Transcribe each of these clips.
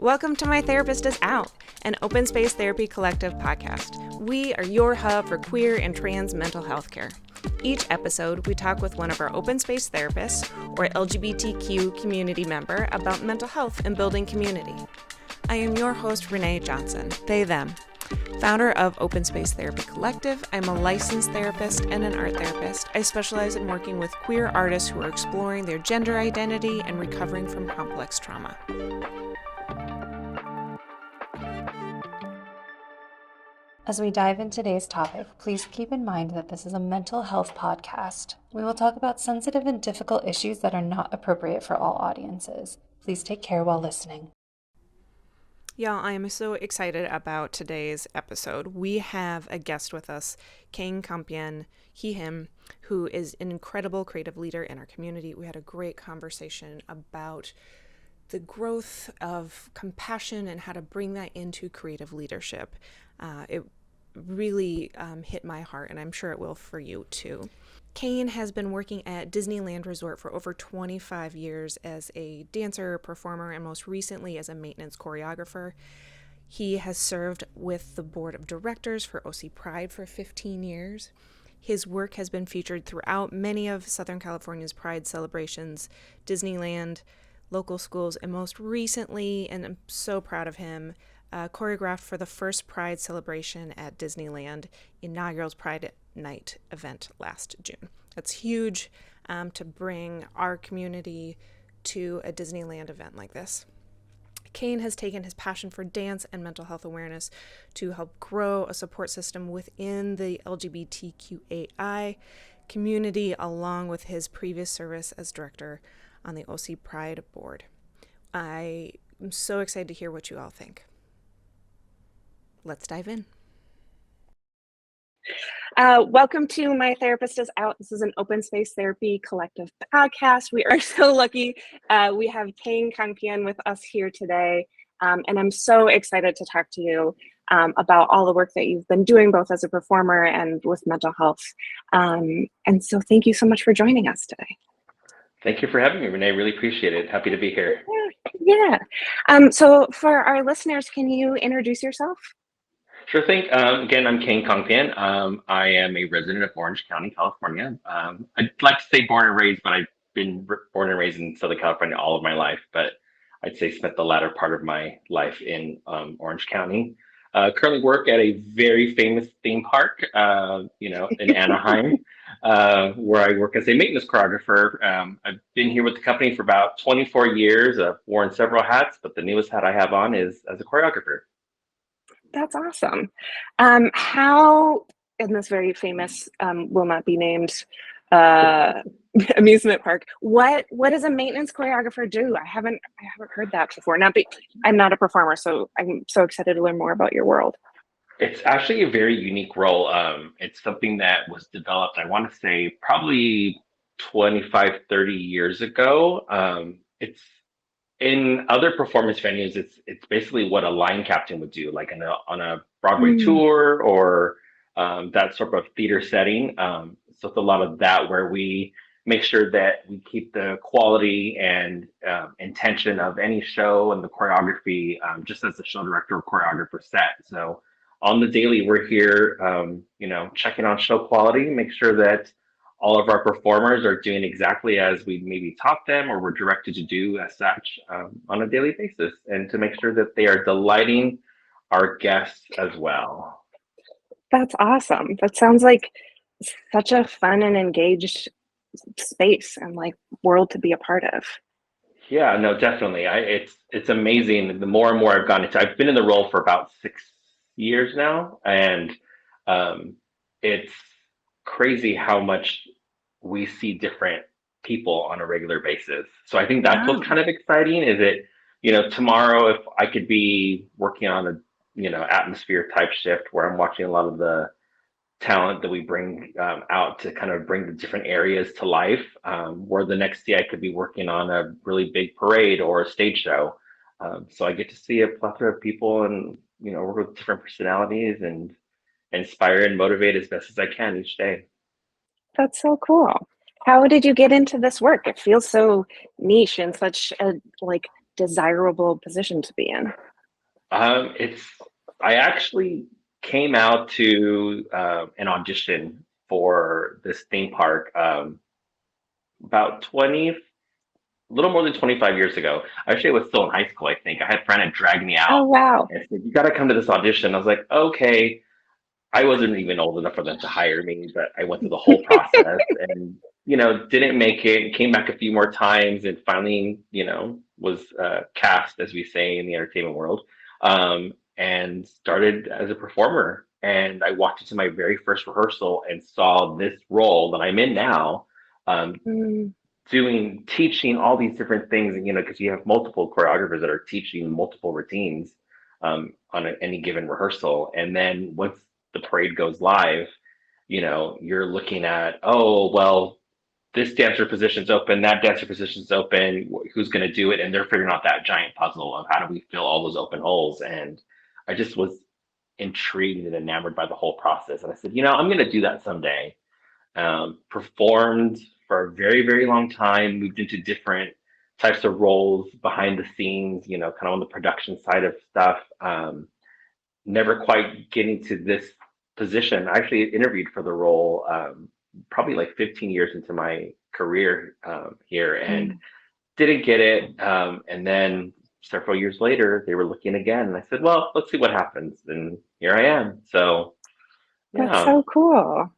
Welcome to My Therapist Is Out, an open space therapy collective podcast. We are your hub for queer and trans mental health care. Each episode, we talk with one of our open space therapists or LGBTQ community member about mental health and building community. I am your host, Renae Johnson, they, them. Founder of Open Space Therapy Collective, I'm a licensed therapist and an art therapist. I specialize in working with queer artists who are exploring their gender identity and recovering from complex trauma. As we dive into today's topic, please keep in mind that this is a mental health podcast. We will talk about sensitive and difficult issues that are not appropriate for all audiences. Please take care while listening. Y'all, I am so excited about today's episode. We have a guest with us, Kane Kongppien, he, him, who is an incredible creative leader in our community. We had a great conversation about the growth of compassion and how to bring that into creative leadership. It really hit my heart, and I'm sure it will for you too. Kane has been working at Disneyland Resort for over 25 years as a dancer, performer, and most recently as a maintenance choreographer. He has served with the board of directors for OC Pride for 15 years. His work has been featured throughout many of Southern California's Pride celebrations, Disneyland, local schools, and most recently, and I'm so proud of him, choreographed for the first Pride celebration at Disneyland, inaugural Pride Night event last June. That's huge to bring our community to a Disneyland event like this. Kane has taken his passion for dance and mental health awareness to help grow a support system within the LGBTQAI community, along with his previous service as director on the OC Pride board. I am so excited to hear what you all think. Let's dive in. Welcome to My Therapist Is Out. This is an open space therapy collective podcast. We are so lucky. We have Kane Kongppien with us here today. And I'm so excited to talk to you about all the work that you've been doing, both as a performer and with mental health. And so thank you so much for joining us today. Thank you for having me, Renee. Really appreciate it. Happy to be here. Yeah. So for our listeners, can you introduce yourself? Sure thing. Again, I'm Kane Kongppien. I am a resident of Orange County, California. I'd like to say born and raised, but I've been born and raised in Southern California all of my life. But I'd say spent the latter part of my life in Orange County. Currently work at a very famous theme park, in Anaheim, where I work as a maintenance choreographer. I've been here with the company for about 24 years. I've worn several hats, but the newest hat I have on is as a choreographer. That's awesome. How, in this very famous, will not be named amusement park, what does a maintenance choreographer do? I haven't heard that before. I'm not a performer, so I'm so excited to learn more about your world. It's actually a very unique role. It's something that was developed, I want to say, probably 25, 30 years ago. It's in other performance venues, it's basically what a line captain would do, like on a Broadway tour or that sort of theater setting. So it's a lot of that where we make sure that we keep the quality and intention of any show and the choreography just as the show director or choreographer set. So on the daily, we're here, checking on show quality, make sure that all of our performers are doing exactly as we maybe taught them or were directed to do as such on a daily basis, and to make sure that they are delighting our guests as well. That's awesome. That sounds like such a fun and engaged space and like world to be a part of. Yeah, no, definitely. It's amazing. The more and more I've gone into, I've been in the role for about 6 years now, and it's crazy how much we see different people on a regular basis. So I think that's what's kind of exciting. Is it, tomorrow if I could be working on a atmosphere type shift where I'm watching a lot of the talent that we bring out to kind of bring the different areas to life, where the next day I could be working on a really big parade or a stage show. So I get to see a plethora of people and work with different personalities and inspire and motivate as best as I can each day. That's so cool. How did you get into this work? It feels so niche and such a desirable position to be in? It's I actually came out to an audition for this theme park about 20, a little more than 25 years ago. Actually, I was still in high school, I think. I had a friend that dragged me Oh, out wow. and said, "You got to come to this audition." I was like, "Okay." I wasn't even old enough for them to hire me, but I went through the whole process and, didn't make it, came back a few more times and finally, was cast, as we say in the entertainment world, and started as a performer. And I walked into my very first rehearsal and saw this role that I'm in now, um, Mm, teaching all these different things, and because you have multiple choreographers that are teaching multiple routines on any given rehearsal, and then once the parade goes live, you're looking at, oh well, this dancer position's open, that dancer position's open, who's going to do it, and they're figuring out that giant puzzle of how do we fill all those open holes. And I just was intrigued and enamored by the whole process, and I said, I'm going to do that someday. Performed for a very, very long time, moved into different types of roles behind the scenes, kind of on the production side of stuff. Never quite getting to this position. I actually interviewed for the role probably like 15 years into my career here and mm. didn't get it. And then several years later, they were looking again. And I said, well, let's see what happens. And here I am. So, That's yeah. so cool.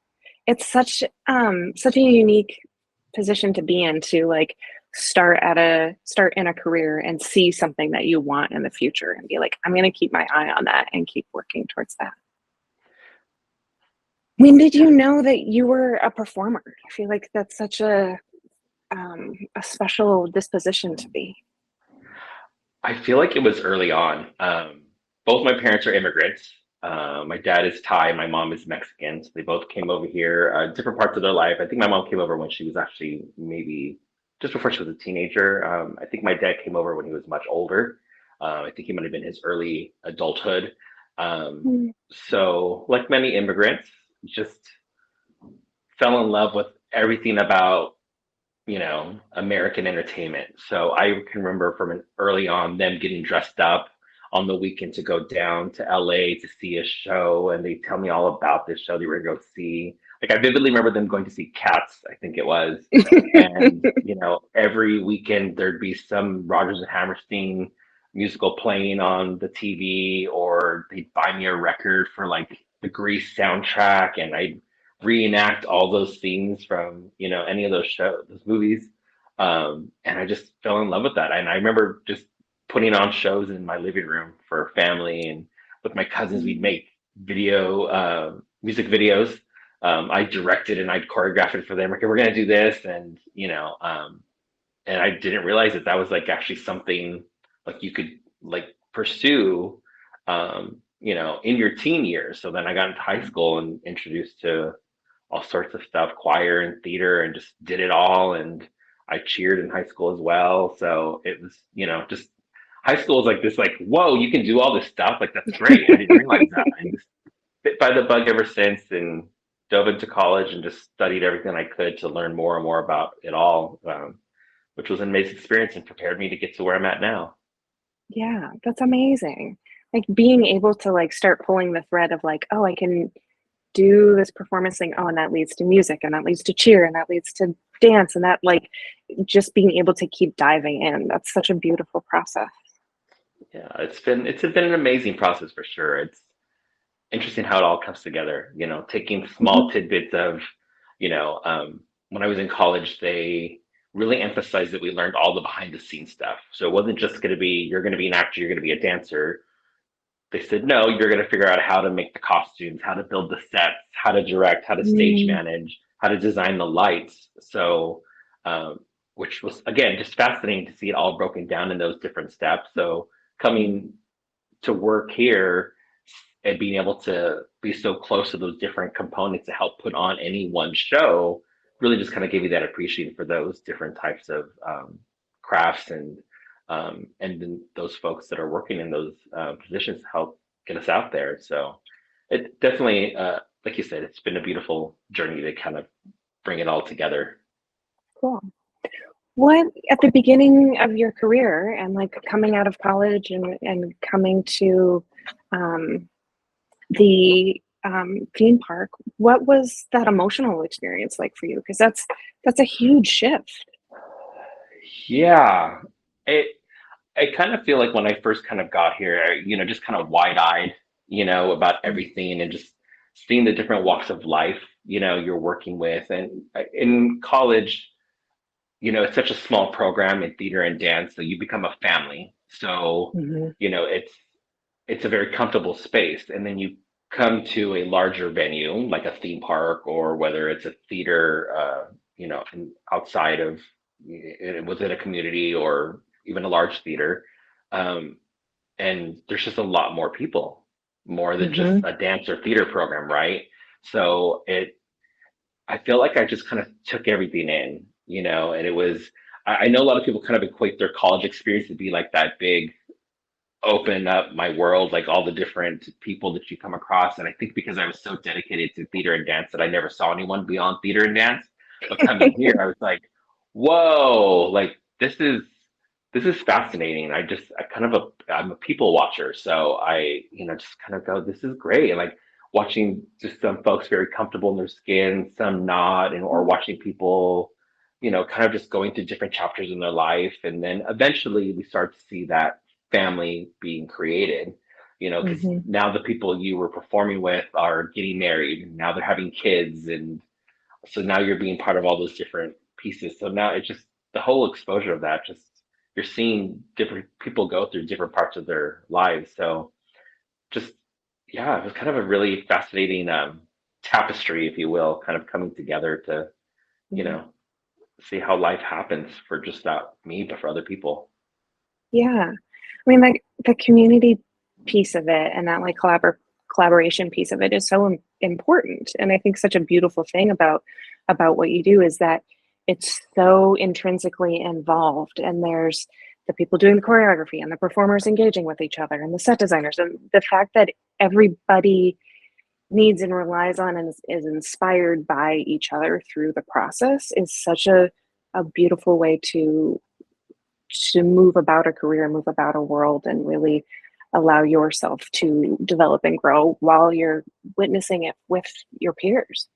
It's such a unique position to be in, to like start in a career and see something that you want in the future and be like, I'm going to keep my eye on that and keep working towards that. When did you know that you were a performer? I feel like that's such a special disposition to be. I feel like it was early on. Both my parents are immigrants. My dad is Thai, my mom is Mexican. So they both came over here, different parts of their life. I think my mom came over when she was actually maybe just before she was a teenager. I think my dad came over when he was much older. I think he might have been his early adulthood. Um, Mm, so, like many immigrants, just fell in love with everything about American entertainment. So I can remember from an early on them getting dressed up on the weekend to go down to LA to see a show, and they tell me all about this show they were going to go see. Like I vividly remember them going to see Cats, I think it was, and every weekend there'd be some Rodgers and Hammerstein musical playing on the TV, or they'd buy me a record for like the Grease soundtrack, and I'd reenact all those scenes from any of those shows, those movies, and I just fell in love with that. And I remember just putting on shows in my living room for family, and with my cousins we'd make music videos. I directed and I'd choreographed it for them. Okay, we're gonna do this, and I didn't realize that was like actually something like you could like pursue, in your teen years. So then I got into high school and introduced to all sorts of stuff, choir and theater, and just did it all. And I cheered in high school as well. So it was, just high school is like this, like, whoa, you can do all this stuff. Like, that's great. I didn't realize that. And just bit by the bug ever since, and dove into college and just studied everything I could to learn more and more about it all, which was an amazing experience and prepared me to get to where I'm at now. yeah, that's amazing. Like being able to like start pulling the thread of like, oh, I can do this performance thing. Oh, and that leads to music, and that leads to cheer, and that leads to dance, and that like just being able to keep diving in. That's such a beautiful process. Yeah, it's been an amazing process for sure. It's interesting how it all comes together, taking small Mhm. tidbits of, when I was in college, they really emphasized that we learned all the behind the scenes stuff. So it wasn't just going to be, you're going to be an actor, you're going to be a dancer. They said, no, you're going to figure out how to make the costumes, how to build the sets, how to direct, how to stage Mm, manage, how to design the lights. So, um, which was, again, just fascinating to see it all broken down in those different steps. So coming to work here and being able to be so close to those different components to help put on any one show really just kind of gave you that appreciation for those different types of crafts, and then those folks that are working in those positions to help get us out there. So it definitely, like you said, it's been a beautiful journey to kind of bring it all together. cool. What at the beginning of your career and like coming out of college and coming to um, the theme park, what was that emotional experience like for you? Because that's a huge shift. Yeah. It I kind of feel like when I first kind of got here, just kind of wide-eyed, about everything and just seeing the different walks of life, you're working with. And in college, it's such a small program in theater and dance, so you become a family. So, Mm-hmm. it's a very comfortable space. And then you come to a larger venue, like a theme park, or whether it's a theater, outside of within a community or even a large theater. Um, and there's just a lot more people, more than just Mm-hmm. a dance or theater program, right? So I feel like I just kind of took everything in, and it was, I know a lot of people kind of equate their college experience to be like that big open up my world, like all the different people that you come across. And I think because I was so dedicated to theater and dance that I never saw anyone beyond theater and dance. But coming here, I was like, whoa, like this is fascinating. I'm a people watcher. So I, just kind of go, this is great. And like watching just some folks very comfortable in their skin, some not, and or watching people, kind of just going through different chapters in their life. And then eventually we start to see that family being created, because Mm-hmm. now the people you were performing with are getting married. Now they're having kids. And so now you're being part of all those different pieces. So now it's just the whole exposure of that, just you're seeing different people go through different parts of their lives. So just, yeah, it was kind of a really fascinating tapestry, if you will, kind of coming together to, you Mm-hmm. know, see how life happens for just not me, but for other people. Yeah. I mean, like the community piece of it and that like collaboration piece of it is so important. And I think such a beautiful thing about what you do is that it's so intrinsically involved. And there's the people doing the choreography and the performers engaging with each other and the set designers and the fact that everybody needs and relies on and is inspired by each other through the process is such a beautiful way to move about a career, move about a world, and really allow yourself to develop and grow while you're witnessing it with your peers.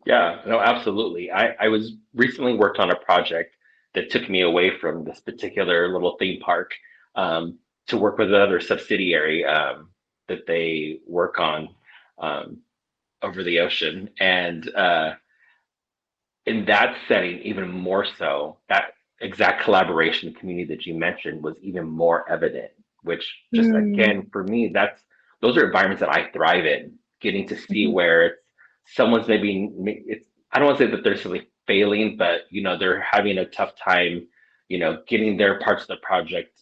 Yeah, no, absolutely. I was recently worked on a project that took me away from this particular little theme park, to work with another subsidiary, that they work on, um, over the ocean. And in that setting, even more so, that exact collaboration community that you mentioned was even more evident, which just Mm, again, for me, those are environments that I thrive in, getting to see mhm, where someone's maybe, I don't want to say that they're simply failing, but, they're having a tough time, getting their parts of the project,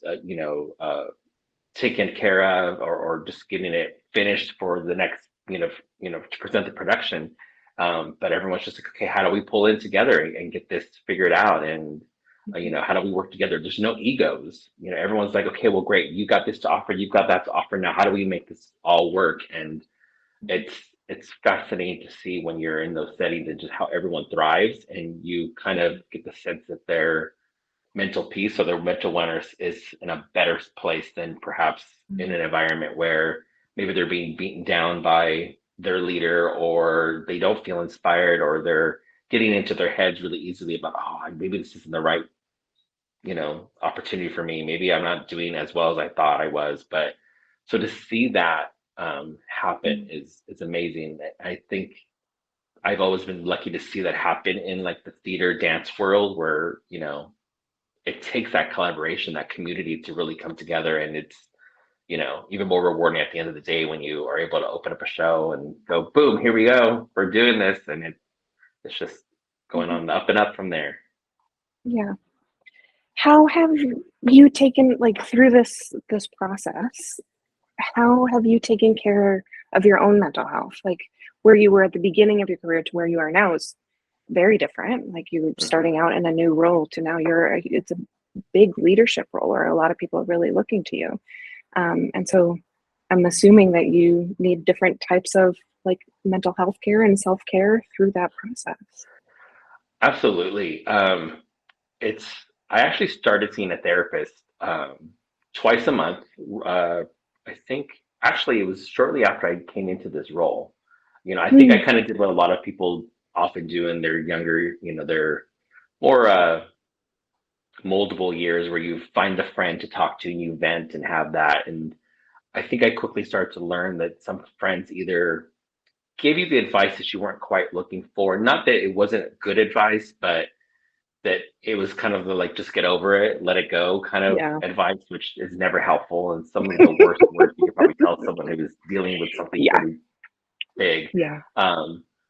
taken care of, or just getting it finished for the next, to present the production. But everyone's just like, okay, how do we pull in together and get this figured out? And, how do we work together? There's no egos. Everyone's like, okay, well, great. You got this to offer. You've got that to offer. Now, how do we make this all work? And it's, it's fascinating to see when you're in those settings and just how everyone thrives, and you kind of get the sense that they're mental peace or their mental wellness is in a better place than perhaps in mm, an environment where maybe they're being beaten down by their leader, or they don't feel inspired, or they're getting into their heads really easily about, oh, maybe this isn't the right, opportunity for me. Maybe I'm not doing as well as I thought I was. But so to see that happen mm, is amazing. I think I've always been lucky to see that happen in like the theater dance world, where it takes that collaboration, that community to really come together. And it's, even more rewarding at the end of the day when you are able to open up a show and go, boom, here we go. We're doing this. And it's just going mhm. on up and up from there. Yeah. How have you taken like through this process? How have you taken care of your own mental health? Like where you were at the beginning of your career to where you are now is very different. Like you were Mhm. starting out in a new role to now it's a big leadership role where a lot of people are really looking to you. And so I'm assuming that you need different types of like mental health care and self care through that process. Absolutely. It's I actually started seeing a therapist twice a month. I think actually it was shortly after I came into this role. I think I Mm, kind of did what a lot of people often do in their younger, their more moldable years where you find a friend to talk to and you vent and have that. And I think I quickly started to learn that some friends either gave you the advice that you weren't quite looking for. Not that it wasn't good advice, but that it was kind of the like just get over it, let it go kind of yeah. advice, which is never helpful. And some of the worst words you could probably tell someone who was dealing with something Yeah. pretty big. Yeah.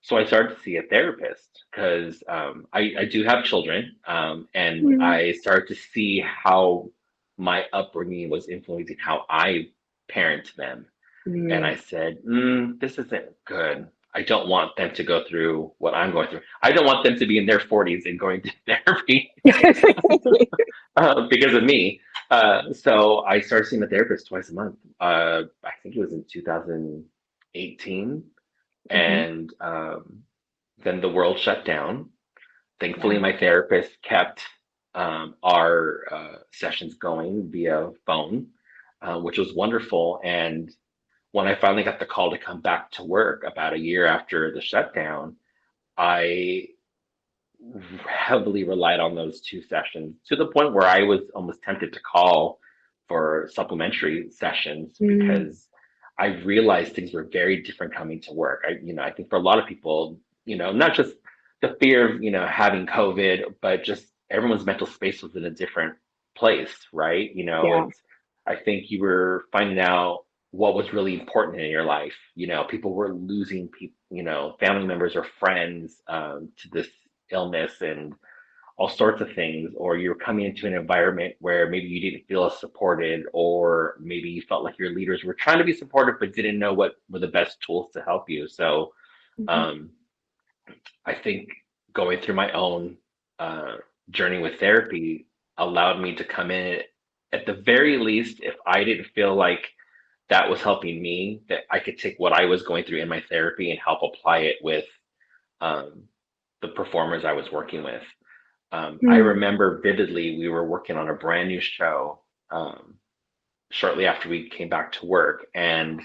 So I started to see a therapist because I do have children, and Mm, I started to see how my upbringing was influencing how I parent them. And I mm. said, this isn't good. I don't want them to go through what I'm going through. I don't want them to be in their 40s and going to therapy because of me. So I started seeing a therapist twice a month. I think it was in 2018. Mhm. And then the world shut down. Thankfully, Yeah. my therapist kept our sessions going via phone, which was wonderful. And when I finally got the call to come back to work about a year after the shutdown, I heavily relied on those two sessions to the point where I was almost tempted to call for supplementary sessions Mm, because I realized things were very different coming to work. I think for a lot of people, not just the fear of, having COVID, but just everyone's mental space was in a different place, right? yeah. I think you were finding out what was really important in your life. People were losing people, family members or friends to this illness and all sorts of things, or you're coming into an environment where maybe you didn't feel as supported, or maybe you felt like your leaders were trying to be supportive but didn't know what were the best tools to help you. So Mhm. um, I think going through my own uh, journey with therapy allowed me to come in at the very least, if I didn't feel like that was helping me, that I could take what I was going through in my therapy and help apply it with um, the performers I was working with. I Mm, remember vividly, we were working on a brand new show um, shortly after we came back to work, and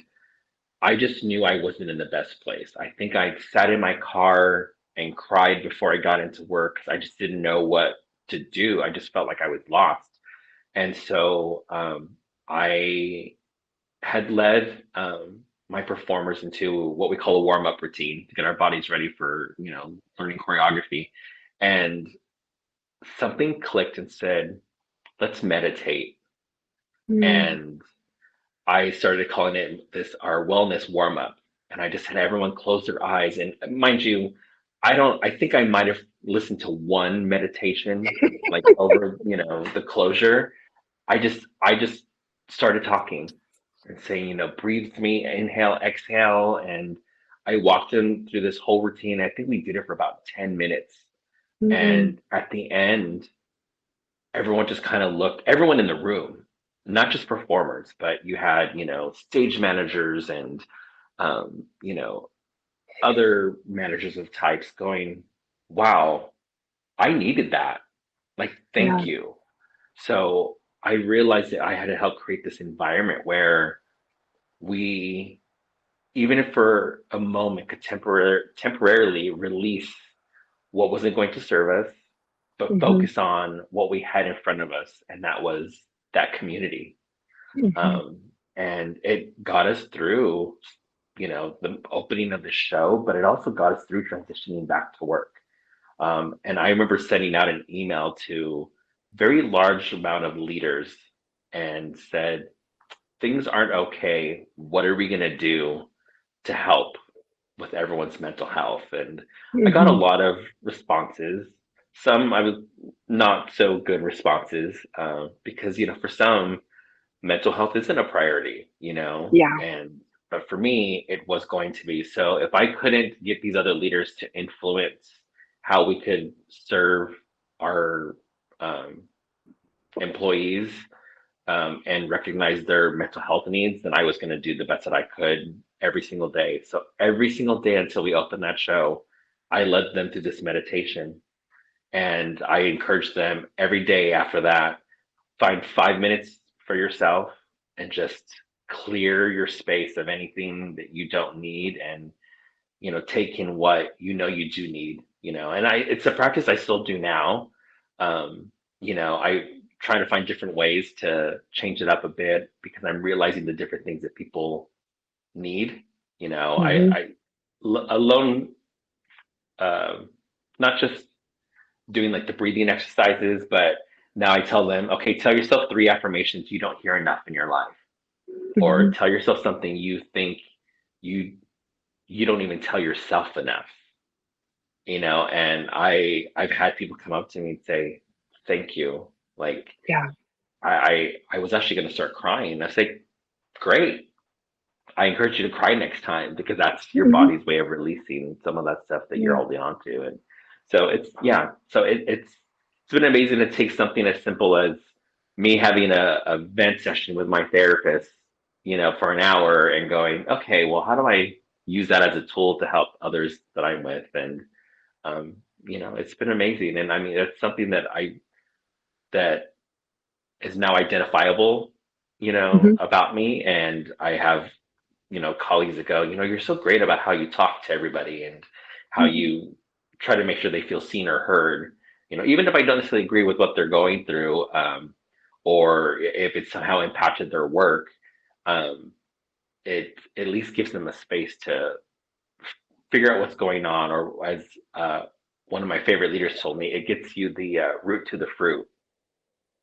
I just knew I wasn't in the best place. I think I sat in my car and cried before I got into work because I just didn't know what to do. I just felt like I was lost. And so I had led my performers into what we call a warm up routine to get our bodies ready for, learning choreography. And something clicked and said, let's meditate. mm. And I started calling it this our wellness warm up. And I just had everyone close their eyes. And mind you, I think I might have listened to one meditation like over, the closure. I just started talking and saying, breathe with me, inhale, exhale. And I walked them through this whole routine. I think we did it for about 10 minutes. Mm, And at the end, everyone just kind of looked, everyone in the room, not just performers, but you had, stage managers and, other managers of types going, wow, I needed that. Like, yeah. thank you. So I realized that I had to help create this environment where we, even if for a moment, could temporarily release what wasn't going to serve us, but Mhm. focus on what we had in front of us, and that was that community. Mhm. Um, and it got us through, the opening of the show, but it also got us through transitioning back to work. And I remember sending out an email to very large amount of leaders and said, things aren't okay. What are we going to do to help with everyone's mental health? And I got a Mhm. lot of responses. Some I was not so good responses because, for some, mental health isn't a priority, Yeah. and but for me, it was going to be. So if I couldn't get these other leaders to influence how we could serve our um, employees and recognize their mental health needs, then I was going to do the best that I could every single day. So every single day until we opened that show, I led them through this meditation. And I encourage them every day after that, find 5 minutes for yourself and just clear your space of anything that you don't need, and take in what you do need. And it's a practice I still do now. I try to find different ways to change it up a bit because I'm realizing the different things that people need. Hmm. Alone, uh, not just doing like the breathing exercises, but now I tell them, okay, tell yourself 3 affirmations you don't hear enough in your life, or Hmm. tell yourself something you think you you don't even tell yourself enough. And I've had people come up to me and say, thank you. Like Yeah. I was actually going to start crying. I say, great. I encourage you to cry next time because that's your Hmm. body's way of releasing some of that stuff that you're holding on to. And so it's been amazing to take something as simple as me having a vent session with my therapist, for an hour and going, okay, well, how do I use that as a tool to help others that I'm with? And um, it's been amazing. And I mean, it's something that is now identifiable, Hmm. about me. And I have, colleagues that go, you're so great about how you talk to everybody and how you try to make sure they feel seen or heard, even if I don't necessarily agree with what they're going through, or if it's somehow impacted their work, um, it at least gives them a space to figure out what's going on. Or as uh, one of my favorite leaders told me, it gets you the root to the fruit.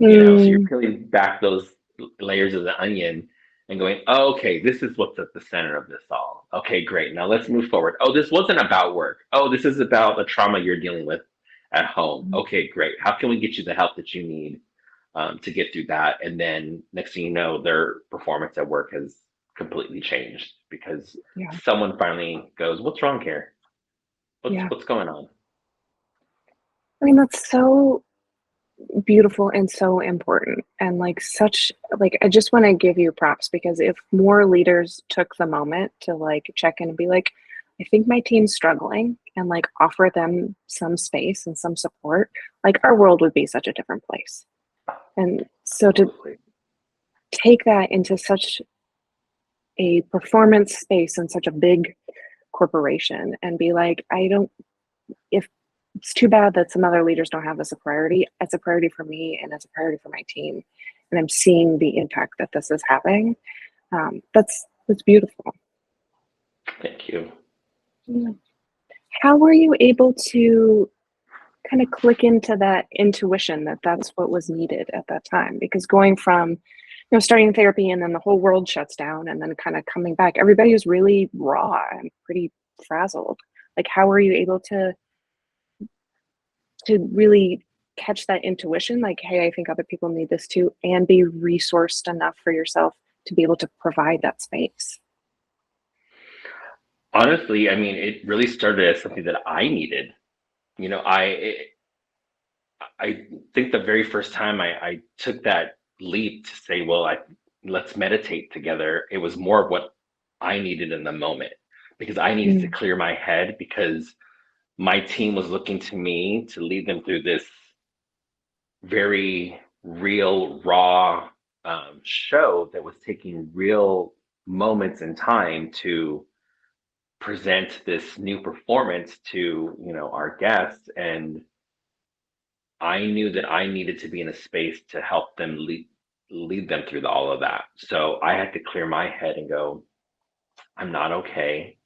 So you're Mm. peeling back those layers of the onion and going, oh, okay, this is what's at the center of this all. Okay, great. Now let's move forward. Oh, this wasn't about work. Oh, this is about the trauma you're dealing with at home. Okay, great. How can we get you the help that you need, to get through that? And then next thing you know, their performance at work has completely changed because Yeah. someone finally goes, what's wrong here? What's Yeah. what's going on? I mean, that's so beautiful and so important. And like, such, like, I just want to give you props because if more leaders took the moment to like check in and be like, I think my team's struggling, and like offer them some space and some support, like our world would be such a different place. And so to Absolutely. take that into such a performance space and such a big corporation and be like, I don't, if it's too bad that some other leaders don't have this a priority. It's a priority for me and it's a priority for my team. And I'm seeing the impact that this is having. That's beautiful. Thank you. Yeah. How were you able to kind of click into that intuition that that's what was needed at that time? Because going from, starting therapy and then the whole world shuts down and then kind of coming back, everybody was really raw and pretty frazzled. Like, how were you able to really catch that intuition, like, hey, I think other people need this too, and be resourced enough for yourself to be able to provide that space? Honestly, I mean, it really started as something that I needed. You know, I think the very first time I took that leap to say, well, let's meditate together, it was more of what I needed in the moment because I needed to Mm. clear my head because my team was looking to me to lead them through this very real, raw, show that was taking real moments in time to present this new performance to our guests. And I knew that I needed to be in a space to help them lead them through all of that. So I had to clear my head and go, I'm not okay.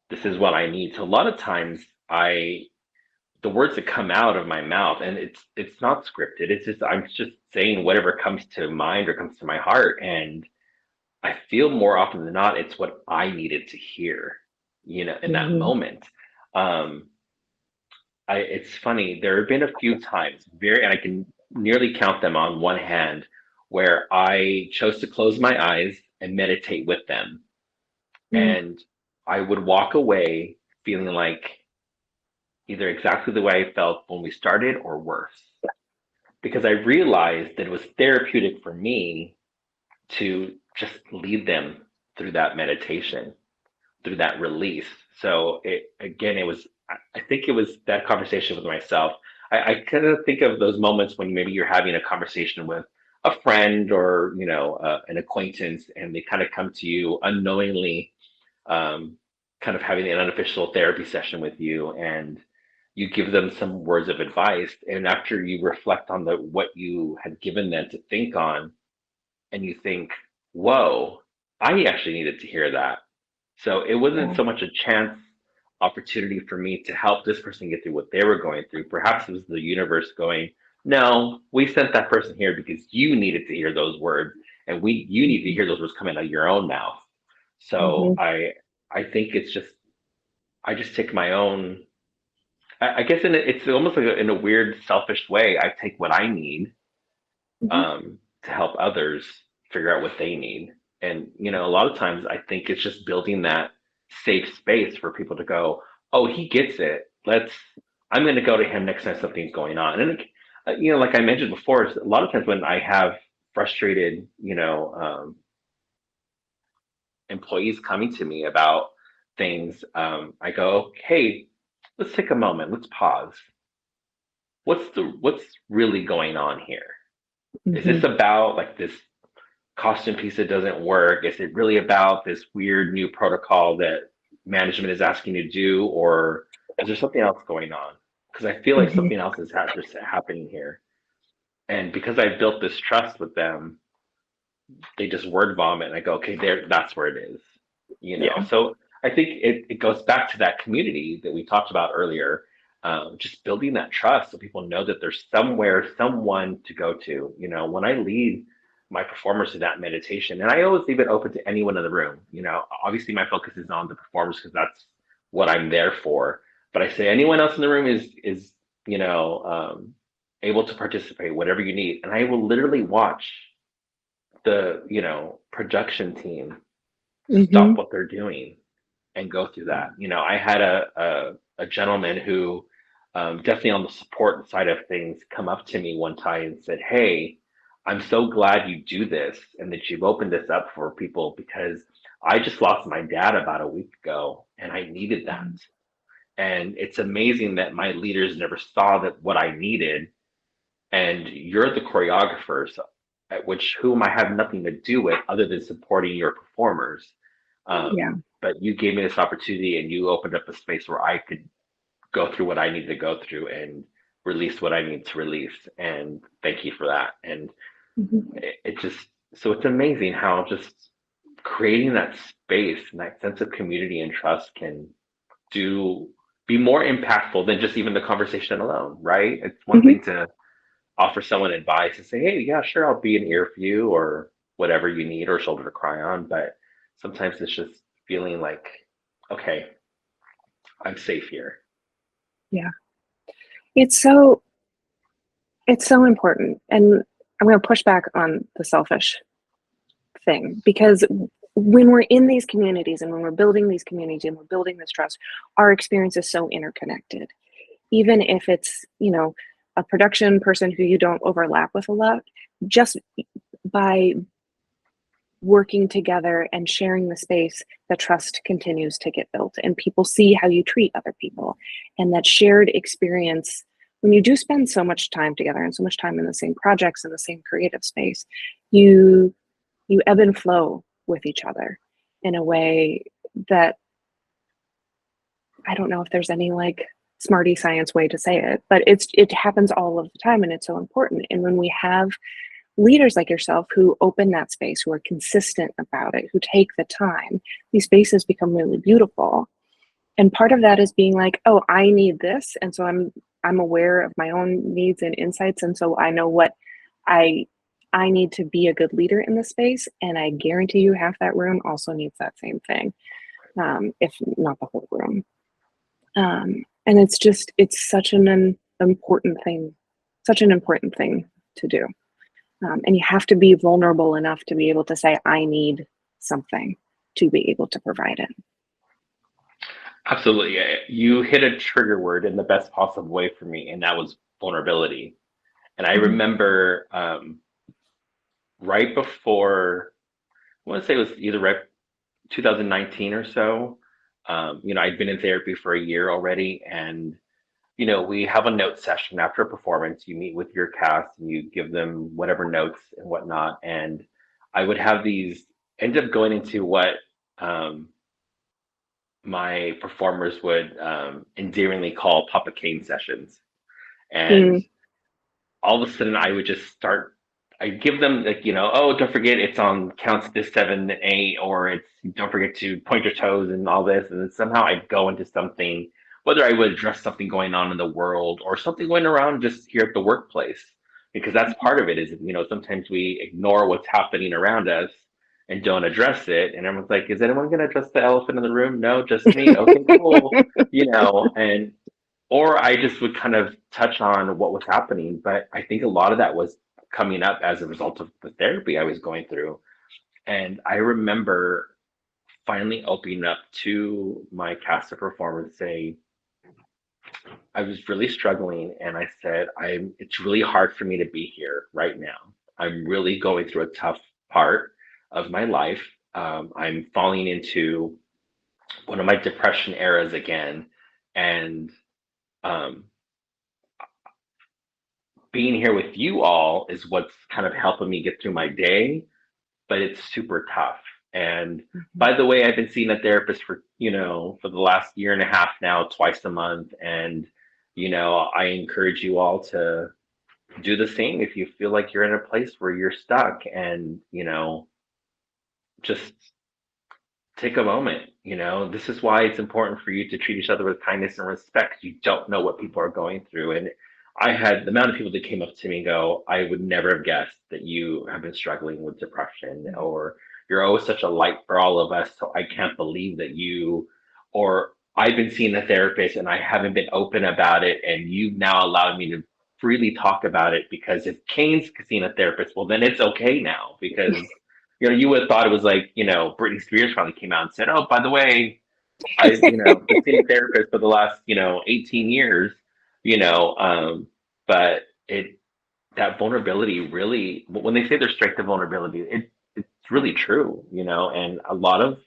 This is what I need. So a lot of times the words that come out of my mouth, and it's not scripted. It's just I'm just saying whatever comes to mind or comes to my heart. And I feel more often than not it's what I needed to hear, in that Hmm. moment. Um, it's funny. There have been a few times, and I can nearly count them on one hand, where I chose to close my eyes and meditate with them, Mm. and I would walk away feeling like either exactly the way I felt when we started or worse, because I realized that it was therapeutic for me to just lead them through that meditation, through that release. So it again, it was I think it was that conversation with myself. I kind of think of those moments when maybe you're having a conversation with a friend or, an acquaintance, and they kind of come to you unknowingly, um, kind of having an unofficial therapy session with you, and you give them some words of advice. And after you reflect on what you had given them to think on, and you think, whoa, I actually needed to hear that. So it wasn't Yeah. so much a chance opportunity for me to help this person get through what they were going through. Perhaps it was the universe going, no, we sent that person here because you needed to hear those words, and you need to Mhm. hear those words coming out of your own mouth. So Mhm. I think it's just I just take my own. I guess it's almost like in a weird selfish way. I take what I need, Mhm. to help others figure out what they need. And, a lot of times I think it's just building that safe space for people to go, oh, he gets it. I'm going to go to him next time something's going on. And, like I mentioned before, a lot of times when I have frustrated, employees coming to me about things, I go, hey, let's take a moment. Let's pause. What's really going on here? Is this Mhm. about like this costume piece that doesn't work? Is it really about this weird new protocol that management is asking you to do, or is there something else going on? Because I feel like Mhm. something else is just happening here. And because I built this trust with them, they just word vomit, and I go, okay, that's where it is. Yeah. So I think it goes back to that community that we talked about earlier. Just building that trust so people know that there's someone to go to. When I lead my performers to that meditation, and I always leave it open to anyone in the room. Obviously my focus is on the performers because that's what I'm there for. But I say anyone else in the room is you know able to participate, whatever you need, and I will literally watch the production team stop Mhm. what they're doing and go through that. I had a gentleman who, definitely on the support side of things, come up to me one time and said, hey, I'm so glad you do this and that you've opened this up for people, because I just lost my dad about a week ago and I needed that. Mhm. And it's amazing that my leaders never saw that what I needed, and you're the choreographers, at which whom I have nothing to do with other than supporting your performers. Yeah. But you gave me this opportunity, and you opened up a space where I could go through what I need to go through and release what I need to release. And thank you for that. And Mhm. it just, so it's amazing how just creating that space and that sense of community and trust can do be more impactful than just even the conversation alone, right? It's one Mhm. thing to offer someone advice and say, hey, yeah, sure, I'll be an ear for you or whatever you need, or a shoulder to cry on. But sometimes it's just feeling like, okay, I'm safe here. Yeah. It's so it's so important. And I'm going to push back on the selfish thing, because when we're in these communities and when we're building these communities and we're building this trust, our experience is so interconnected. Even if it's, a production person who you don't overlap with a lot, just by working together and sharing the space, the trust continues to get built and people see how you treat other people. And that shared experience, when you do spend so much time together and so much time in the same projects in the same creative space, you you ebb and flow with each other in a way that, I don't know if there's any like smarty science way to say it, but it happens all of the time and it's so important. And when we have leaders like yourself who open that space, who are consistent about it, who take the time, these spaces become really beautiful. And part of that is being like, oh, I need this. And so I'm aware of my own needs and insights. And so I know what I I need to be a good leader in this space. And I guarantee you half that room also needs that same thing, if not the whole room. And it's such important thing, such an important thing to do. And you have to be vulnerable enough to be able to say, I need something to be able to provide it. Absolutely. You hit a trigger word in the best possible way for me, and that was vulnerability. And I Mhm. remember, right before, I want to say it was either right 2019 or so. I'd been in therapy for a year already, and we have a note session after a performance. You meet with your cast and you give them whatever notes and whatnot. And I would have these end up going into what um, my performers would endearingly call Papa Kane sessions. And Mm. all of a sudden I would just start. I give them like, oh, don't forget it's on counts this 7 and 8, or it's don't forget to point your toes and all this, and then somehow I go into something, whether I would address something going on in the world or something going around just here at the workplace, because that's part of it. Is sometimes we ignore what's happening around us and don't address it, and everyone's like, is anyone going to address the elephant in the room? No, just me. Okay, cool. And or I just would kind of touch on what was happening. But I think a lot of that was coming up as a result of the therapy I was going through. And I remember finally opening up to my cast of performers, say, I was really struggling. And I said, it's really hard for me to be here right now. I'm really going through a tough part of my life. I'm falling into one of my depression eras again. And um, being here with you all is what's kind of helping me get through my day, but it's super tough. And Mhm. by the way, I've been seeing a therapist for the last year and a half now, twice a month. And, I encourage you all to do the same if you feel like you're in a place where you're stuck, and, just take a moment. This is why it's important for you to treat each other with kindness and respect. You don't know what people are going through. And I had the amount of people that came up to me and go, I would never have guessed that you have been struggling with depression, or you're always such a light for all of us. So I can't believe that or I've been seeing a therapist and I haven't been open about it. And you've now allowed me to freely talk about it, because if Kane's seeing a therapist, well, then it's okay now, because you would have thought it was like, Britney Spears finally came out and said, oh, by the way, been seeing a therapist for the last, 18 years, you know, um, but that vulnerability really, when they say there's strength to vulnerability, it's really true, and a lot of,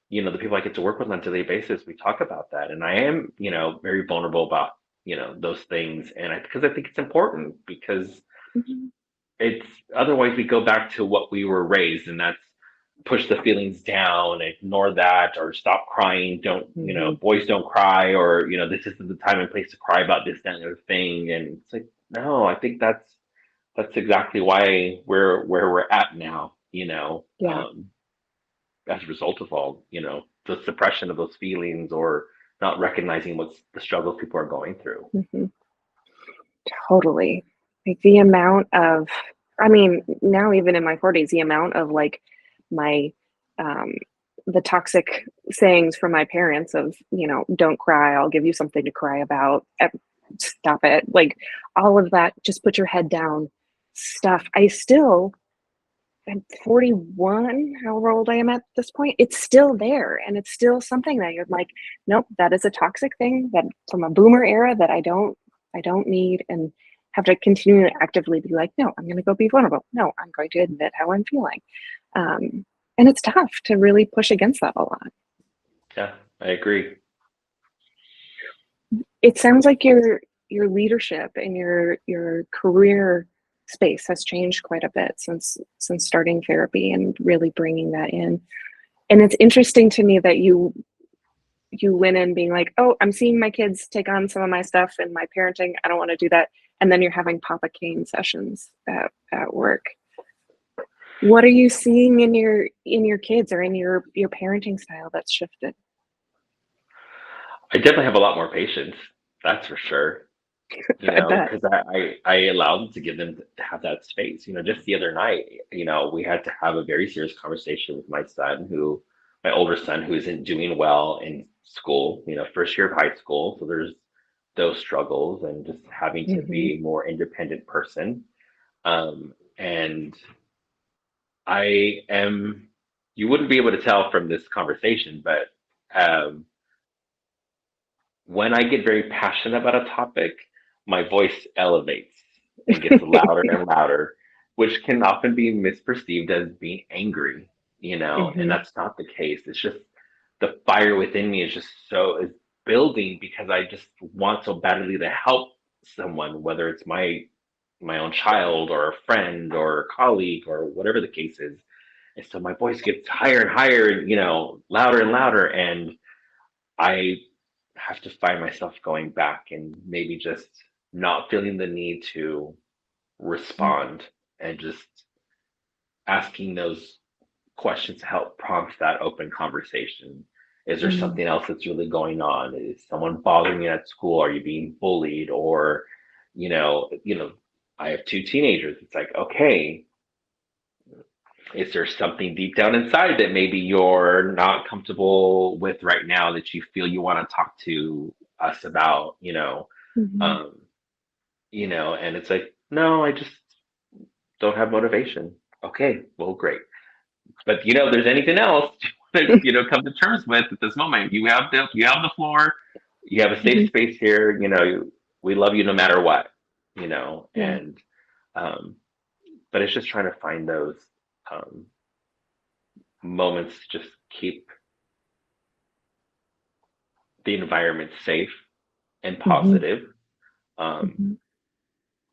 the people I get to work with on a daily basis, we talk about that. And I am, very vulnerable about, those things. And because I think it's important, because Mhm. it's otherwise we go back to what we were raised, and that's push the feelings down, ignore that, or stop crying. Don't, Mhm. boys don't cry, or, this isn't the time and place to cry about this, that, and the other thing. And it's like, no, I think that's exactly why we're where we're at now, Yeah. as a result of all, the suppression of those feelings, or not recognizing what's the struggles people are going through. Mhm. Totally. Like the amount of, I mean, now even in my 40s, the amount of like my, um, the toxic sayings from my parents of, don't cry, I'll give you something to cry about. Stop it. Like all of that, just put your head down stuff. I still am 41, however old I am at this point. It's still there. And it's still something that you're like, nope, that is a toxic thing that from a boomer era that I don't need, and have to continue to actively be like, no, I'm going to go be vulnerable. No, I'm going to admit how I'm feeling. And it's tough to really push against that a lot. Yeah, I agree. It sounds like your leadership and your career space has changed quite a bit since starting therapy and really bringing that in. And it's interesting to me that you went in being like, oh, I'm seeing my kids take on some of my stuff and my parenting. I don't want to do that. And then you're having Papa Kane sessions at work. What are you seeing in your kids or in your parenting style that's shifted? I definitely have a lot more patience, that's for sure. I bet. Because I allowed them to give them to have that space. Just the other night, we had to have a very serious conversation with my older son, who isn't doing well in school, first year of high school. So there's those struggles, and just having to Hmm. be a more independent person. And you wouldn't be able to tell from this conversation, but um, when I get very passionate about a topic, my voice elevates and gets louder and louder, which can often be misperceived as being angry, and Hmm. that's not the case. It's just the fire within me is just is building because I just want so badly to help someone, whether it's my own child or a friend or a colleague or whatever the case is. And so my voice gets higher and higher and, louder and louder. And I have to find myself going back and maybe just not feeling the need to respond and just asking those questions to help prompt that open conversation. Is there Mm-hmm. something else that's really going on? Is someone bothering you at school? Are you being bullied? Or, I have two teenagers. It's like, okay, is there something deep down inside that maybe you're not comfortable with right now that you feel you want to talk to us about, Mm-hmm. um, and it's like, no, I just don't have motivation. Okay, well, great. But if there's anything else you want to, come to terms with at this moment, you have the floor, you have a safe Mm-hmm. space here, we love you no matter what, Yeah. and um, but it's just trying to find those um, moments to just keep the environment safe and Mm-hmm. positive, um, Mm-hmm.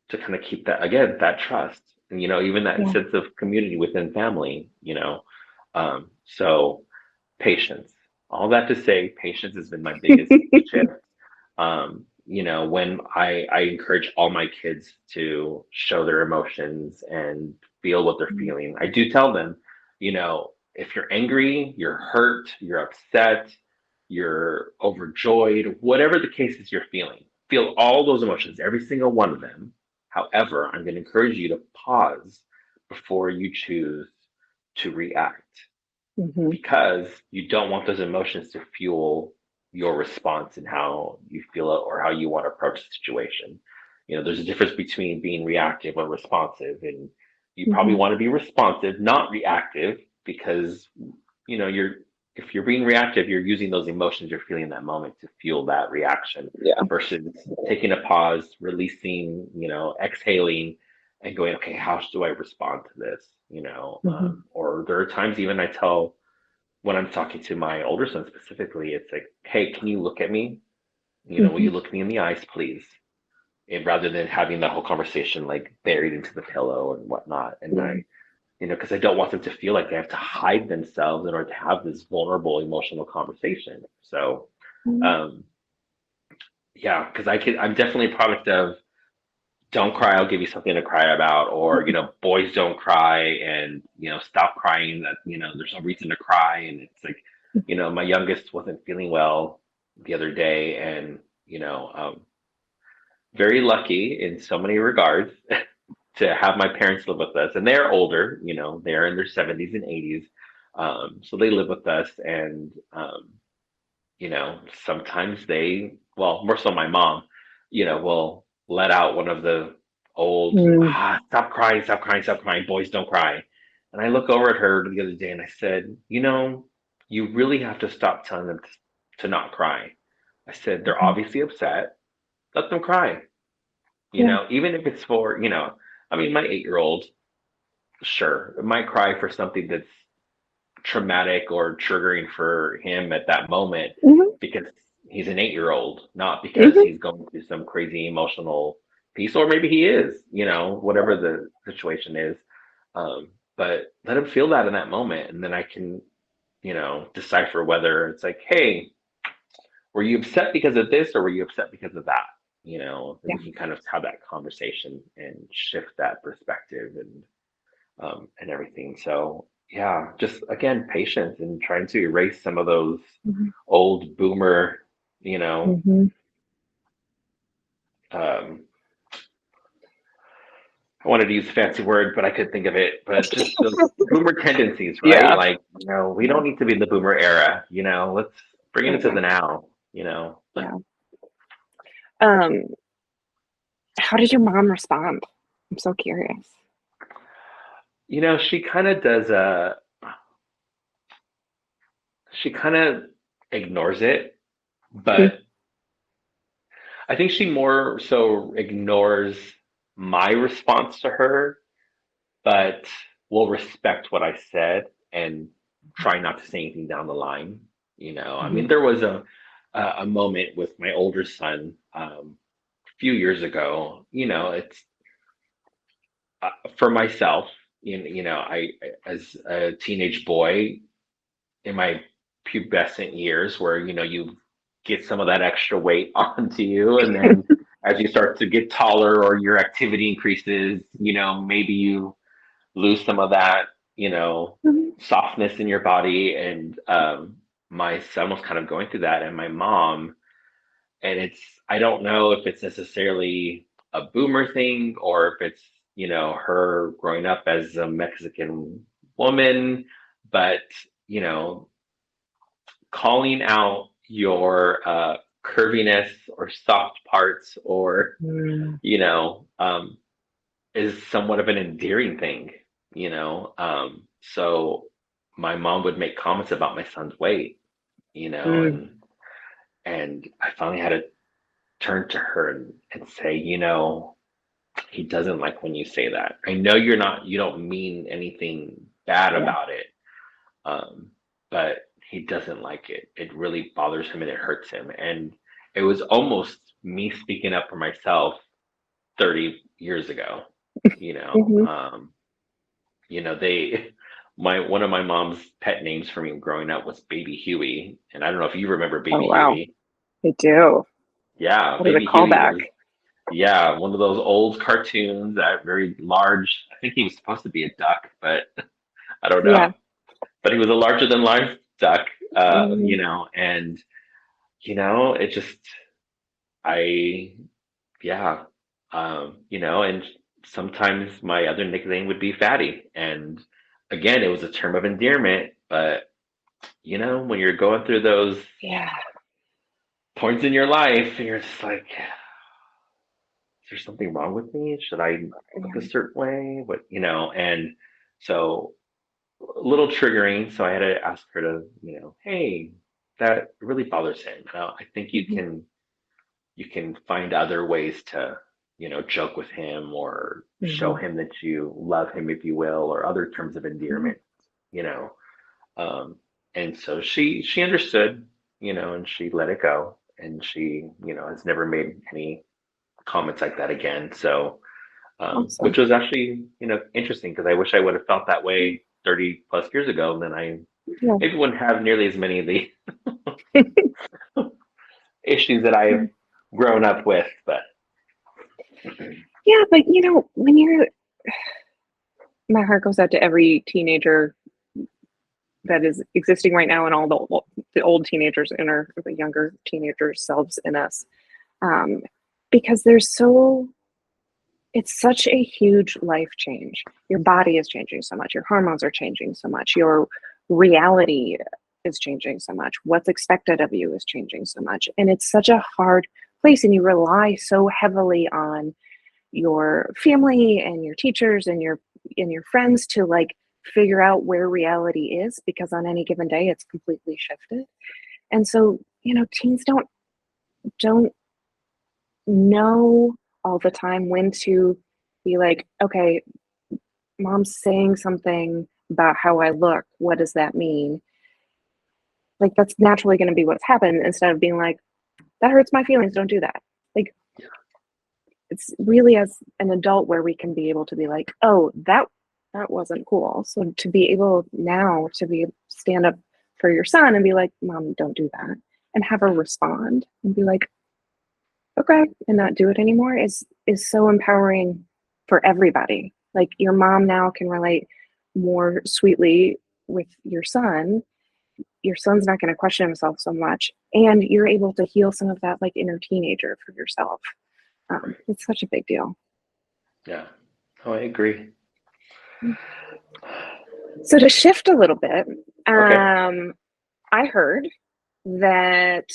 to kind of keep that again that trust and even that Yeah. sense of community within family. So patience. All that to say, patience has been my biggest shift. When I encourage all my kids to show their emotions and feel what they're feeling, I do tell them, if you're angry, you're hurt, you're upset, you're overjoyed, whatever the case is you're feeling, feel all those emotions, every single one of them. However, I'm going to encourage you to pause before you choose to react Mm-hmm. because you don't want those emotions to fuel your response and how you feel it or how you want to approach the situation. There's a difference between being reactive or responsive, and you probably Mm-hmm. want to be responsive, not reactive, because you're if you're being reactive, you're using those emotions you're feeling in that moment to fuel that reaction Yeah. versus taking a pause, releasing, exhaling and going, okay, how do I respond to this? Mm-hmm. Or there are times even I tell when I'm talking to my older son specifically, it's like, hey, can you look at me? Will Mm-hmm. you look me in the eyes, please? And rather than having that whole conversation like buried into the pillow and whatnot. And Yeah. because I don't want them to feel like they have to hide themselves in order to have this vulnerable emotional conversation. So, Mm-hmm. um, yeah, because I'm definitely a product of don't cry, I'll give you something to cry about, or boys don't cry, and stop crying. That there's no reason to cry, and it's like my youngest wasn't feeling well the other day, and very lucky in so many regards to have my parents live with us, and they're older, they're in their 70s and 80s, so they live with us, and sometimes well, more so my mom, will let out one of the old, Mm-hmm. stop crying, stop crying, stop crying, boys don't cry. And I look over at her the other day and I said, you really have to stop telling them to not cry. I said, they're obviously upset. Let them cry. Yeah. Even if it's for, I mean, my 8-year-old, sure, might cry for something that's traumatic or triggering for him at that moment Mm-hmm. because he's an 8-year-old, not because Mm-hmm. he's going through some crazy emotional piece, or maybe he is, whatever the situation is. But let him feel that in that moment, and then I can, decipher whether it's like, hey, were you upset because of this or were you upset because of that? And Yeah. we can kind of have that conversation and shift that perspective and everything. So yeah, just again, patience and trying to erase some of those Mm-hmm. old boomer, you know, Mm-hmm. um, I wanted to use a fancy word, but I couldn't think of it. But just those boomer tendencies, right? Yeah. Like, we don't need to be in the boomer era. Let's bring it into the Totally. now. Yeah. Um, how did your mom respond? I'm so curious. She kind of does she kind of ignores it, Mm-hmm. but I think she more so ignores my response to her, but will respect what I said and try not to say anything down the line. I Mm-hmm. mean, there was a moment with my older son a few years ago. It's for myself. As a teenage boy in my pubescent years, where you get some of that extra weight onto you, and then as you start to get taller or your activity increases, maybe you lose some of that, Mhm. softness in your body. And my son was kind of going through that, and my mom, and I don't know if it's necessarily a boomer thing or if it's, her growing up as a Mexican woman, but, you know, calling out your curviness or soft parts or, Mm. is somewhat of an endearing thing, so my mom would make comments about my son's weight, Mm. and I finally had to turn to her and say, he doesn't like when you say that. I know you don't mean anything bad Yeah. about it, but he doesn't like it. It really bothers him and it hurts him. And it was almost me speaking up for myself 30 years ago, you know. Hmm. Um, they my one of my mom's pet names for me growing up was Baby Huey. And I don't know if you remember Oh, Baby wow. Huey. I do. Yeah, What is a Baby Huey callback? was, yeah, one of those old cartoons that very large. I think he was supposed to be a duck, but I don't Yeah. know. But he was a larger than life duck, Hmm. and it just, I, yeah, and sometimes my other nickname would be Fatty, and again, it was a term of endearment, but when you're going through those Yeah. points in your life, and you're just like, is there something wrong with me? Should I look a Yeah. certain way? What, and so a little triggering. So I had to ask her to, hey, that really bothers him. I think Hmm. you can find other ways to, joke with him or show Hmm. him that you love him, if you will, or other terms of Hmm. endearment, you know. Um, and so she understood, and she let it go. And she, has never made any comments like that again. So, Awesome. which was actually, interesting because I wish I would have felt that way 30 plus years ago. And then I Yeah. maybe wouldn't have nearly as many of the issues that I've grown up with. But Yeah, but when my heart goes out to every teenager that is existing right now and all the old teenagers in our the younger teenager selves in us. Um, because it's such a huge life change. Your body is changing so much, your hormones are changing so much, your reality is changing so much, what's expected of you is changing so much. And it's such a hard place, and you rely so heavily on your family and your teachers and your friends to like figure out where reality is, because on any given day it's completely shifted. And so teens don't know all the time when to be like, okay, mom's saying something about how I look, what does that mean? Like, that's naturally going to be what's happened, instead of being like, that hurts my feelings, don't do that. Like, it's really as an adult where we can be able to be like, oh, that wasn't cool. So to be able now to be stand up for your son and be like, mom, don't do that, and have her respond and be like, okay, and not do it anymore is so empowering for everybody. Like, your mom now can relate more sweetly with your son. Your son's not going to question himself so much, and you're able to heal some of that like inner teenager for yourself. right, It's such a big deal. yeah, oh, I agree. So to shift a little bit, Okay. I heard that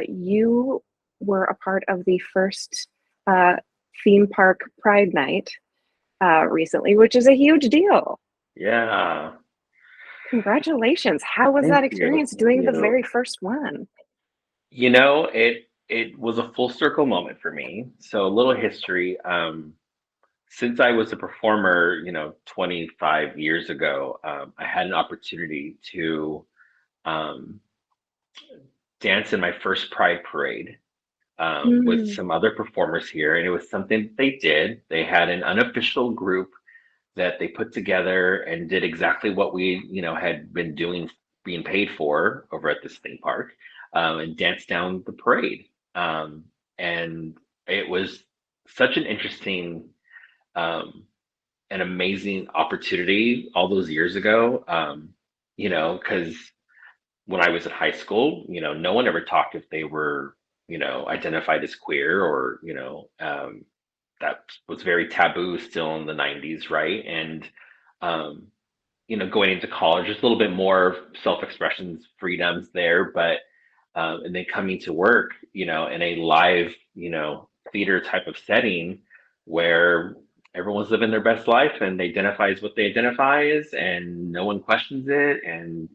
you were a part of the first uh, theme park Pride Night recently, which is a huge deal. Yeah. Congratulations! How was that Thank you. experience Thank doing the you. very first one? It was a full circle moment for me. So a little history. Since I was a performer, 25 years ago, I had an opportunity to um, dance in my first Pride parade with Mm. some other performers here, and it was something that they did. They had an unofficial group that they put together and did exactly what we, had been doing, being paid for over at this theme park, and danced down the parade. And it was such an interesting um, and amazing opportunity all those years ago. Because when I was in high school, no one ever talked if they were, identified as queer or, that was very taboo still in the 90s, right? And, um, going into college, there's a little bit more self-expression freedoms there, but, and then coming to work, in a live, theater type of setting where everyone's living their best life and they identify as what they identify as, and no one questions it. And,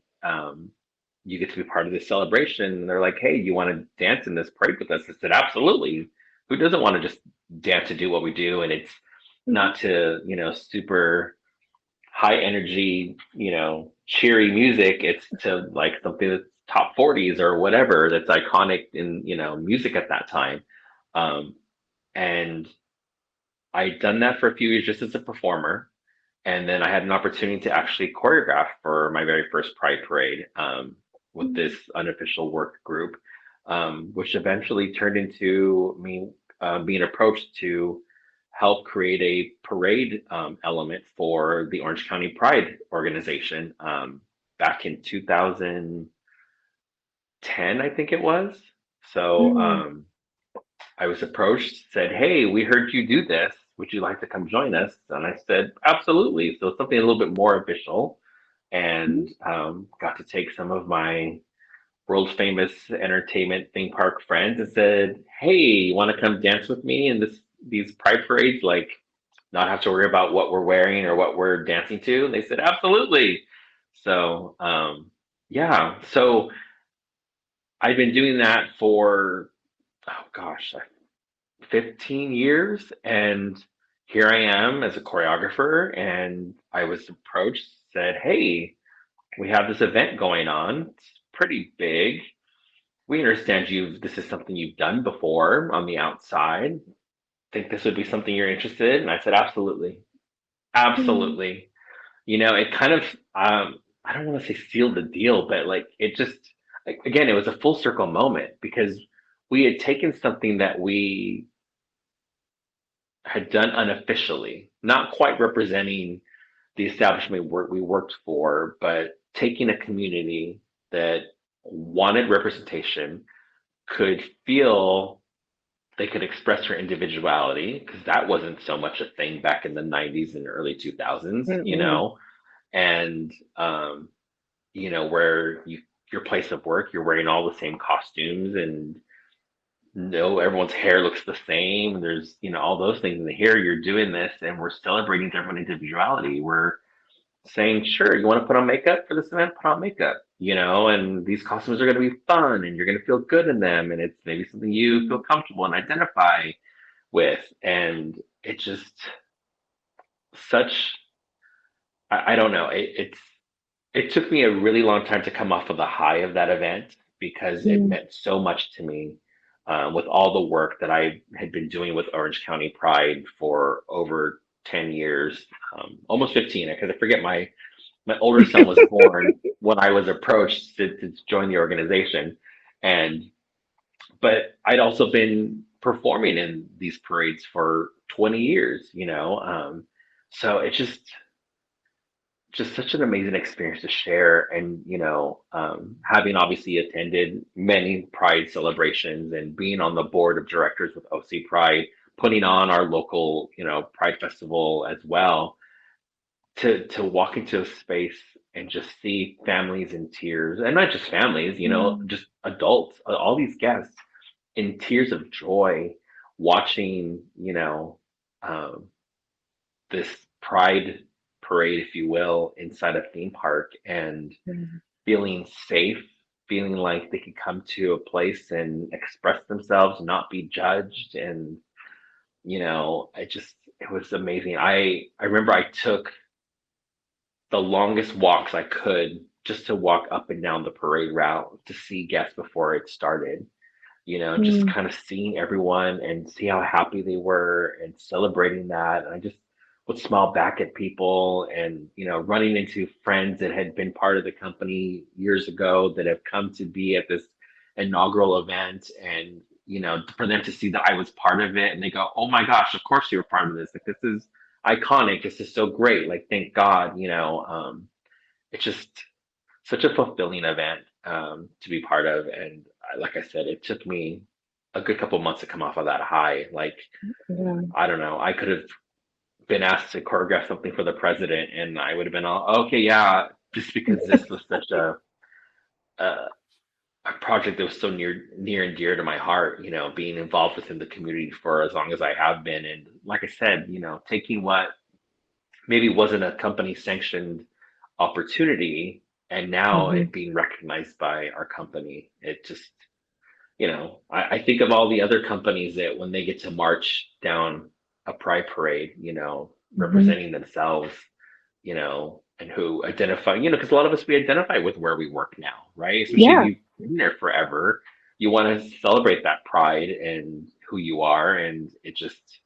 you get to be part of this celebration. And they're like, hey, you want to dance in this parade with us? I said, absolutely. Who doesn't want to just dance to do what we do? And it's Mhm. not to, super high energy, cheery music. It's to like something that's top 40s or whatever that's iconic in, music at that time. Um, and I'd done that for a few years just as a performer. And then I had an opportunity to actually choreograph for my very first Pride Parade with Mm. this unofficial work group, which eventually turned into me being approached to help create a parade element for the Orange County Pride organization back in 2010, I think it was. So Mm. I was approached, said, hey, we heard you do this. Would you like to come join us? And I said, absolutely. So something a little bit more official, Mhm. and got to take some of my world famous entertainment theme park friends and said, hey, you want to come dance with me in these pride parades? Like, not have to worry about what we're wearing or what we're dancing to. And they said, absolutely. So, yeah. So I've been doing that for, oh gosh, 15 years, and here I am as a choreographer. And I was approached, said, hey, we have this event going on. It's pretty big. We understand this is something you've done before on the outside. Think this would be something you're interested in? And I said, absolutely. Mm. Absolutely. It kind of, I don't want to say sealed the deal, but like it just, again, it was a full circle moment because we had taken something that we had done unofficially, not quite representing the establishment we worked for, but taking a community that wanted representation, could feel they could express their individuality, because that wasn't so much a thing back in the 90s and early 2000s, Mm-mm. and where your place of work, you're wearing all the same costumes, and no, everyone's hair looks the same. There's, all those things. And here you're doing this and we're celebrating different individuality. We're saying, sure, you want to put on makeup for this event, put on makeup, and these costumes are going to be fun and you're going to feel good in them. And it's maybe something you feel comfortable and identify with. And it just such, I don't know. It took me a really long time to come off of the high of that event because it Mm. meant so much to me, with all the work that I had been doing with Orange County Pride for over 10 years, almost 15, because I forget my older son was born when I was approached to join the organization. And, but I'd also been performing in these parades for 20 years, so it's just such an amazing experience to share. And having obviously attended many pride celebrations and being on the board of directors with OC Pride, putting on our local pride festival as well, to walk into a space and just see families in tears, and not just families, Mm. just adults, all these guests in tears of joy, watching um, this pride parade, if you will, inside a theme park, and Mm. feeling safe, feeling like they could come to a place and express themselves, not be judged. And, it was amazing. I remember I took the longest walks I could just to walk up and down the parade route to see guests before it started. Just Mm. kind of seeing everyone and see how happy they were and celebrating that. And I just would smile back at people and, running into friends that had been part of the company years ago that have come to be at this inaugural event. And, for them to see that I was part of it and they go, oh my gosh, of course you were part of this. Like, this is iconic. This is so great. Like, thank God, it's just such a fulfilling event to be part of. And like I said, it took me a good couple months to come off of that high. Like, Yeah. I don't know, I could have been asked to choreograph something for the president, and I would have been all okay, yeah, just because this was such a, a project that was so near and dear to my heart. Being involved within the community for as long as I have been, and like I said, taking what maybe wasn't a company sanctioned opportunity and now Mhm. it being recognized by our company. It just, I think of all the other companies that when they get to march down a pride parade, Mhm. representing themselves, and who identify, because a lot of us, we identify with where we work now, right? Especially if Yeah. you've been there forever, you want to celebrate that pride and who you are. And it just,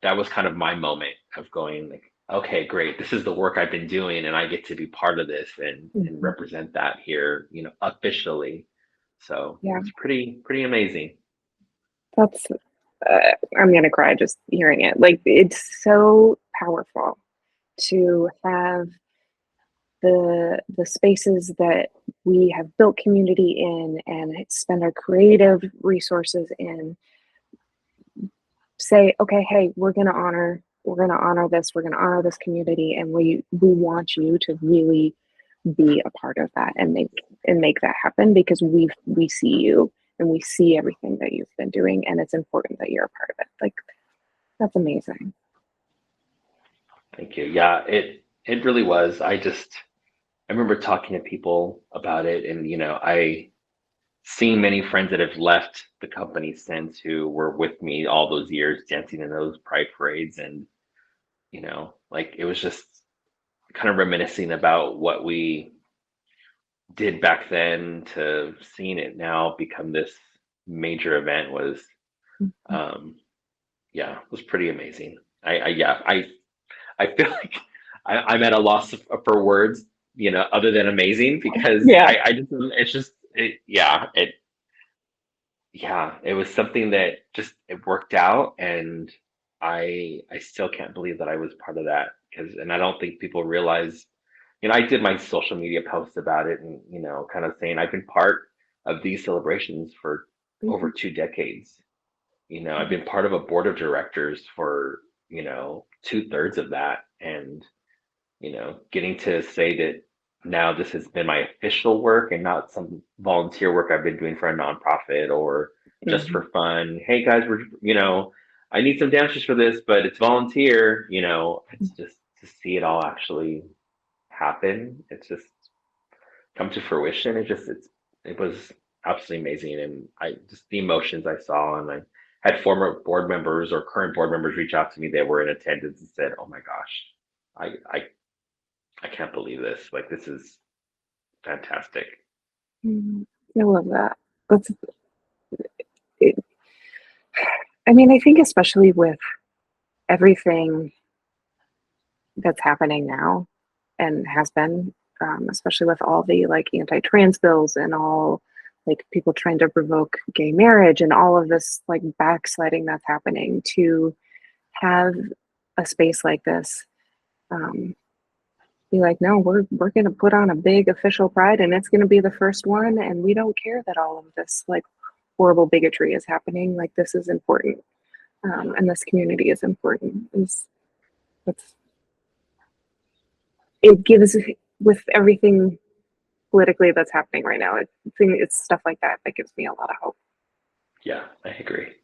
that was kind of my moment of going like, okay, great. This is the work I've been doing and I get to be part of this and Mhm. represent that here, officially. So Yeah. it's pretty amazing. That's I'm gonna cry just hearing it. Like, it's so powerful to have the spaces that we have built community in and spend our creative resources in, say, okay, hey, we're gonna honor this, we're gonna honor this community, and we want you to really be a part of that and make that happen, because we see you and we see everything that you've been doing, and it's important that you're a part of it. Like, that's amazing. Thank you. Yeah, it really was. I remember talking to people about it and I seen many friends that have left the company since who were with me all those years dancing in those pride parades and like it was just kind of reminiscing about what we did back then to seeing it now become this major event was Mhm. um yeah, was pretty amazing. I feel like I'm at a loss for words, other than amazing because Yeah. I just it's just it was something that just it worked out and I still can't believe that I was part of that because and I don't think people realize I did my social media posts about it and kind of saying I've been part of these celebrations for over Mhm. 2 decades. I've been part of a board of directors for 2/3 of that and getting to say that now this has been my official work and not some volunteer work I've been doing for a nonprofit or just Mhm. for fun. Hey guys, I need some dancers for this, but it's volunteer. It's just to see it all actually happen. It's just come to fruition. It was absolutely amazing, and I just the emotions I saw, and I had former board members or current board members reach out to me that were in attendance and said, "Oh my gosh, I I can't believe this. Like, this is fantastic." Mhm. I love that. That's it. I mean, I think especially with everything that's happening now and has been, especially with all the like anti-trans bills and all like people trying to revoke gay marriage and all of this like backsliding that's happening, to have a space like this, um, be like, no, we're gonna put on a big official pride, and it's gonna be the first one, and we don't care that all of this like horrible bigotry is happening. Like, this is important, and this community is important. Is that's it gives, with everything politically that's happening right now. It's stuff like that that gives me a lot of hope. Yeah, I agree.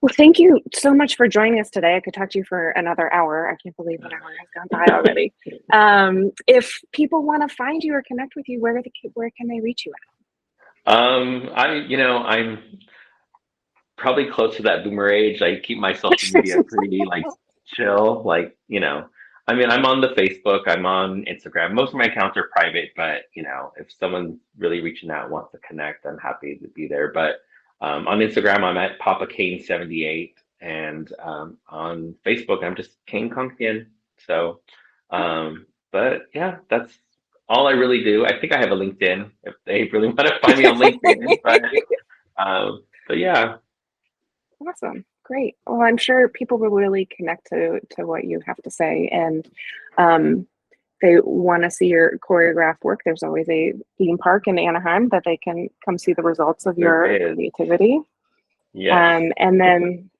Well, thank you so much for joining us today. I could talk to you for another hour. I can't believe an hour has gone by already. If people want to find you or connect with you, where can they reach you I'm probably close to that boomer age. I keep my social media at? pretty like chill, like, I mean, I'm on the Facebook, I'm on Instagram. Most of my accounts are private, but if someone's really reaching out, wants to connect, I'm happy to be there. But on Instagram, I'm at Papa Kane 78, and on Facebook, I'm just Kane Kongppien. So, but yeah, that's all I really do. I think I have a LinkedIn if they really want to find me on LinkedIn, but yeah. Awesome. Great. Well, I'm sure people will really connect to what you have to say, and they want to see your choreographed work. There's always a theme park in Anaheim that they can come see the results of There your is. creativity. Yes. And then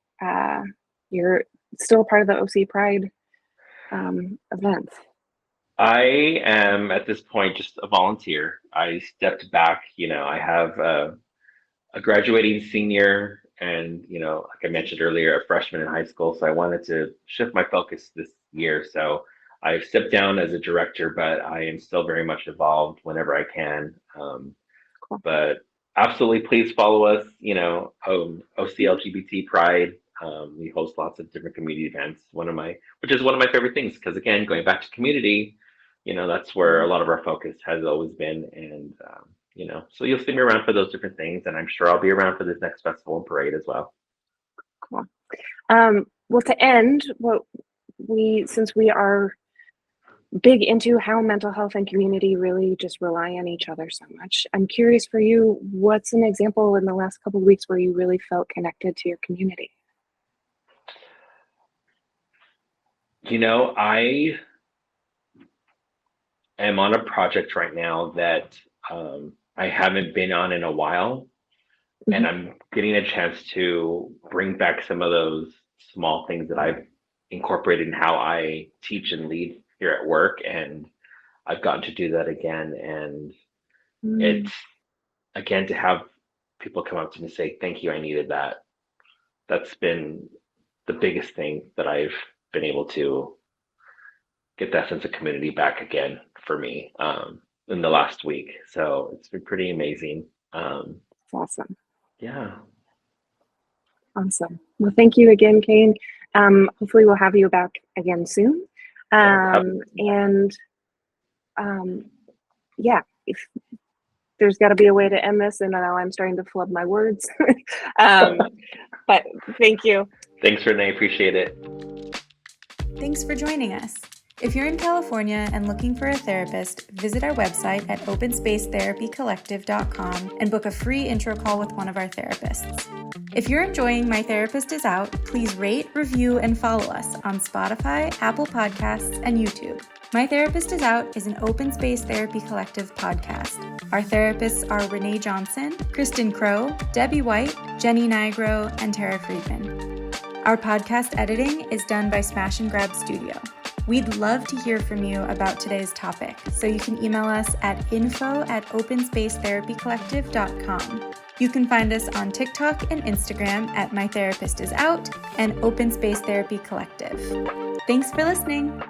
you're still part of the OC Pride events. I am at this point just a volunteer. I stepped back. I have a graduating senior and, like I mentioned earlier, a freshman in high school. So I wanted to shift my focus this year. So I've stepped down as a director, but I am still very much involved whenever I can. Cool. But absolutely, please follow us, OC LGBT Pride. We host lots of different community events. Which is one of my favorite things, because again, going back to community, that's where a lot of our focus has always been. And, so you'll see me around for those different things. And I'm sure I'll be around for this next festival and parade as well. Cool. Well, to end, since we are big into how mental health and community really just rely on each other so much, I'm curious for you, what's an example in the last couple of weeks where you really felt connected to your community? I am on a project right now that I haven't been on in a while. Mm-hmm. And I'm getting a chance to bring back some of those small things that I've incorporated in how I teach and lead here at work. And I've gotten to do that again. And it's, again, to have people come up to me and say, thank you, I needed that. That's been the biggest thing that I've been able to get that sense of community back again for me in the last week. So it's been pretty amazing. Awesome. Yeah. Awesome. Well, thank you again, Kane. Hopefully we'll have you back again soon. If there's got to be a way to end this, and now I'm starting to flub my words. But thank you. Thanks, Renae. Appreciate it. Thanks for joining us. If you're in California and looking for a therapist, visit our website at openspacetherapycollective.com and book a free intro call with one of our therapists. If you're enjoying My Therapist Is Out, please rate, review, and follow us on Spotify, Apple Podcasts, and YouTube. My Therapist Is Out is an open space therapy collective podcast. Our therapists are Renae Johnson, Kristen Crow, Debbie White, Jenny Nigro, and Tara Friedman. Our podcast editing is done by Smash and Grab Studio. We'd love to hear from you about today's topic, so you can email us at info@openspacetherapycollective.com. You can find us on TikTok and Instagram at My Therapist Is Out and Open Space Therapy Collective. Thanks for listening.